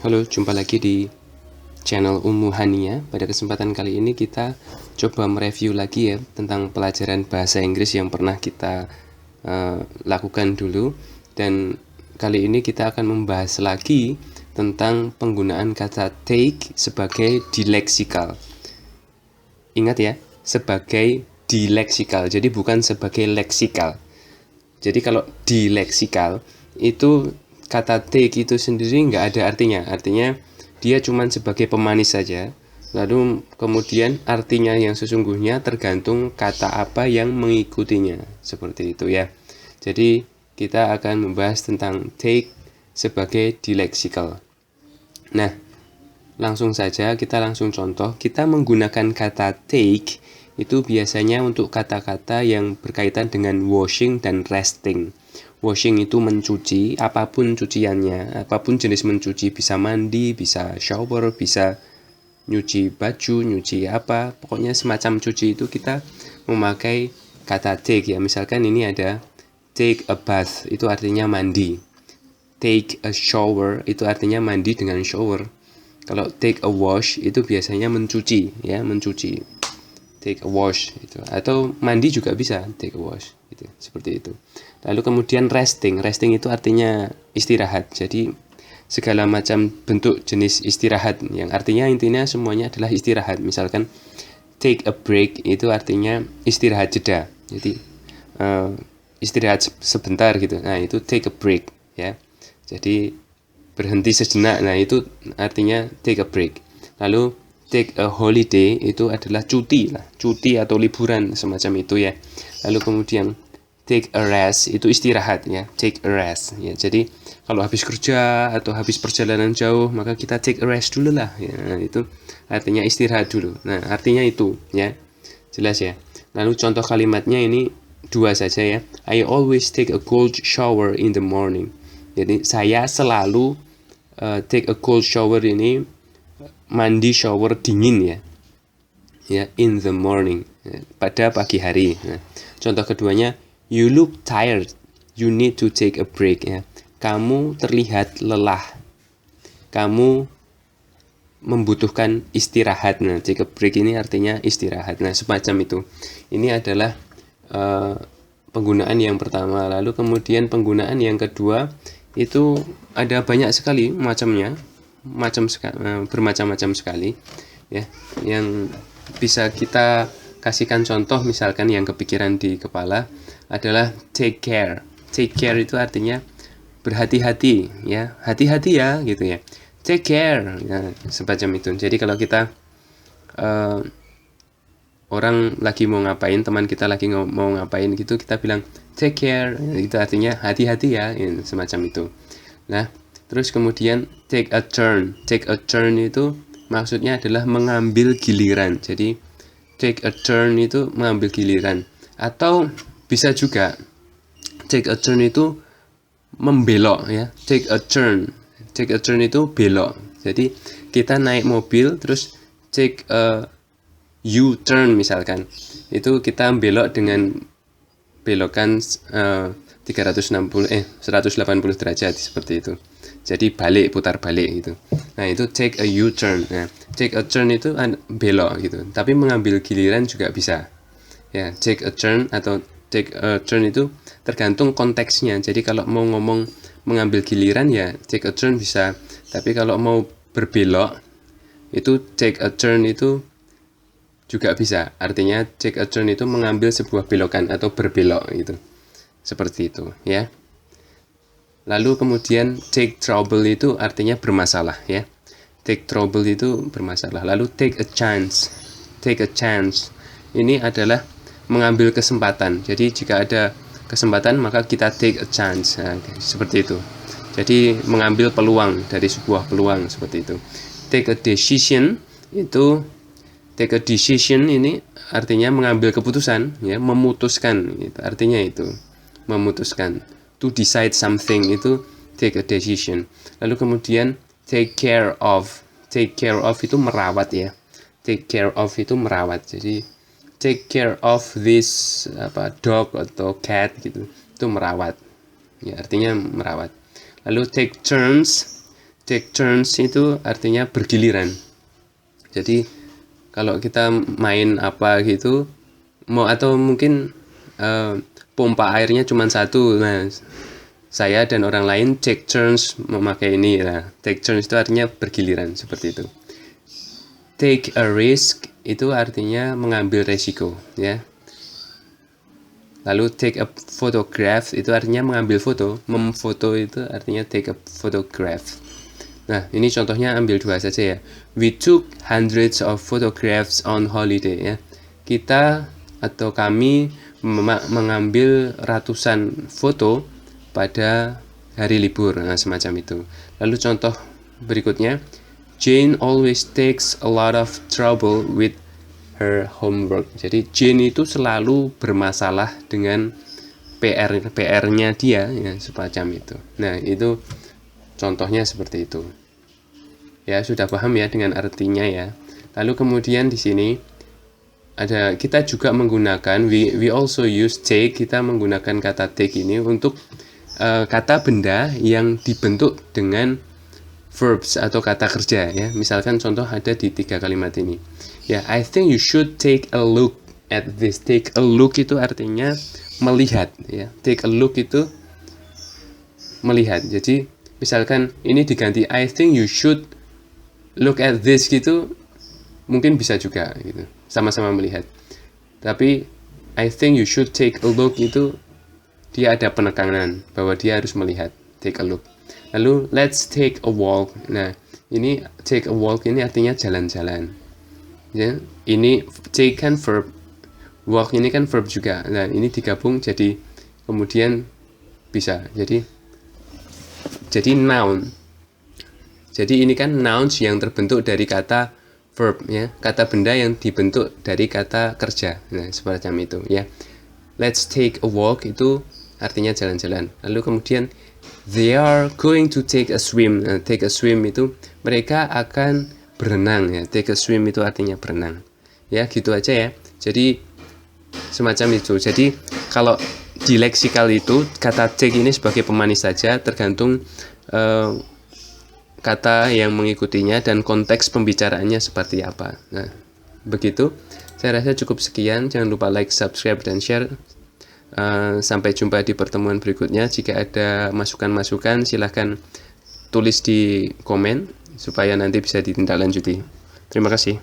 Halo, jumpa lagi di channel Ummu Hania. Pada kesempatan kali ini kita coba mereview lagi ya tentang pelajaran bahasa Inggris yang pernah kita lakukan dulu. Dan kali ini kita akan membahas lagi tentang penggunaan kata take sebagai dileksikal. Ingat ya, sebagai dileksikal, jadi bukan sebagai leksikal. Jadi kalau dileksikal itu kata take itu sendiri nggak ada artinya dia cuma sebagai pemanis saja. Lalu kemudian artinya yang sesungguhnya tergantung kata apa yang mengikutinya, seperti itu ya. Jadi kita akan membahas tentang take sebagai dileksikal. Nah, langsung saja kita langsung contoh. Kita menggunakan kata take itu biasanya untuk kata-kata yang berkaitan dengan washing dan resting. Washing itu mencuci, apapun cuciannya, apapun jenis mencuci, bisa mandi, bisa shower, bisa nyuci baju, nyuci apa, pokoknya semacam cuci itu kita memakai kata take ya. Misalkan ini ada take a bath, itu artinya mandi. Take a shower, itu artinya mandi dengan shower. Kalau take a wash, itu biasanya mencuci ya, mencuci. Take a wash itu, atau mandi juga bisa take a wash gitu, seperti itu. Lalu kemudian resting itu artinya istirahat. Jadi segala macam bentuk jenis istirahat yang artinya intinya semuanya adalah istirahat. Misalkan take a break itu artinya istirahat jeda. Jadi istirahat sebentar gitu. Nah, itu take a break ya. Jadi berhenti sejenak. Nah, itu artinya take a break. Lalu take a holiday itu adalah cuti lah, cuti atau liburan semacam itu ya. Lalu kemudian take a rest itu istirahat ya, take a rest ya. Jadi kalau habis kerja atau habis perjalanan jauh maka kita take a rest dulu lah ya. Nah, itu artinya istirahat dulu. Nah, artinya itu ya. Jelas ya. Lalu contoh kalimatnya ini dua saja ya. I always take a cold shower in the morning. Jadi saya selalu take a cold shower ini mandi shower dingin ya. Ya, in the morning ya, pada pagi hari. Nah, contoh keduanya you look tired, you need to take a break ya. Kamu terlihat lelah, kamu membutuhkan istirahat. Nah, take a break ini artinya istirahat. Nah, semacam itu. Ini adalah penggunaan yang pertama. Lalu kemudian penggunaan yang kedua itu ada banyak sekali macamnya, bermacam-macam sekali ya. Yang bisa kita kasihkan contoh, misalkan yang kepikiran di kepala adalah take care. Take care itu artinya berhati-hati ya, hati-hati ya gitu ya. Take care ya, semacam itu. Jadi kalau kita orang lagi mau ngapain, teman kita lagi mau ngapain gitu, kita bilang take care, itu artinya hati-hati ya, semacam itu. Nah, terus kemudian take a turn. Take a turn itu maksudnya adalah mengambil giliran. Jadi take a turn itu mengambil giliran. Atau bisa juga take a turn itu membelok ya. Take a turn. Take a turn itu belok. Jadi kita naik mobil terus take a U-turn misalkan. Itu kita belok dengan belokan 180 derajat seperti itu. Jadi balik, putar balik gitu. Nah, itu take a U-turn. Nah, take a turn itu belok gitu. Tapi mengambil giliran juga bisa. Ya, take a turn atau take a turn itu tergantung konteksnya. Jadi kalau mau ngomong mengambil giliran ya take a turn bisa. Tapi kalau mau berbelok itu take a turn itu juga bisa. Artinya take a turn itu mengambil sebuah belokan atau berbelok gitu. Seperti itu ya. Lalu kemudian take trouble itu artinya bermasalah ya. Take trouble itu bermasalah. Lalu take a chance. Take a chance ini adalah mengambil kesempatan. Jadi jika ada kesempatan maka kita take a chance. Nah, seperti itu. Jadi mengambil peluang dari sebuah peluang, seperti itu. Take a decision itu, take a decision ini artinya mengambil keputusan ya, memutuskan gitu. Artinya itu memutuskan. To decide something itu take a decision. Lalu kemudian take care of. Take care of itu merawat ya. Take care of itu merawat. Jadi take care of this dog atau cat gitu. Itu merawat. Ya, artinya merawat. Lalu take turns. take turns itu artinya bergiliran. Jadi kalau kita main apa gitu, atau mungkin pompa airnya cuma satu, nah saya dan orang lain take turns memakai ini. Nah, take turns itu artinya bergiliran, seperti itu. Take a risk itu artinya mengambil resiko, ya. Lalu take a photograph itu artinya mengambil foto, memfoto itu artinya take a photograph. Nah, ini contohnya ambil dua saja ya. We took hundreds of photographs on holiday, ya. Kita atau kami mengambil ratusan foto pada hari libur, nah, semacam itu. Lalu contoh berikutnya, Jane always takes a lot of trouble with her homework. Jadi Jane itu selalu bermasalah dengan PR-nya dia, ya, semacam itu. Nah, itu contohnya seperti itu. Ya, sudah paham ya dengan artinya ya. Lalu kemudian di sini ada, kita juga menggunakan, we also use take, kita menggunakan kata take ini untuk kata benda yang dibentuk dengan verbs atau kata kerja, ya. Misalkan contoh ada di 3 kalimat ini. Ya, I think you should take a look at this. Take a look itu artinya melihat, ya. Take a look itu melihat. Jadi misalkan ini diganti I think you should look at this gitu, mungkin bisa juga gitu. Sama-sama melihat. Tapi I think you should take a look itu dia ada penekanan bahwa dia harus melihat. Take a look. Lalu let's take a walk. Nah, ini take a walk ini artinya jalan-jalan. Ya, ini take kan verb, walk ini kan verb juga. Nah, ini digabung jadi kemudian bisa jadi noun. Jadi ini kan nouns yang terbentuk dari kata verb, ya, kata benda yang dibentuk dari kata kerja. Nah, semacam itu, ya. Let's take a walk itu artinya jalan-jalan. Lalu kemudian they are going to take a swim. Nah, take a swim itu mereka akan berenang, ya. Take a swim itu artinya berenang. Ya, gitu aja ya. Jadi semacam itu. Jadi kalau di leksikal itu kata take ini sebagai pemanis saja, tergantung kata yang mengikutinya dan konteks pembicaraannya seperti apa. Nah, begitu. Saya rasa cukup sekian. Jangan lupa like, subscribe, dan share. Sampai jumpa di pertemuan berikutnya. Jika ada masukan-masukan, silahkan tulis di komen supaya nanti bisa ditindaklanjuti. Terima kasih.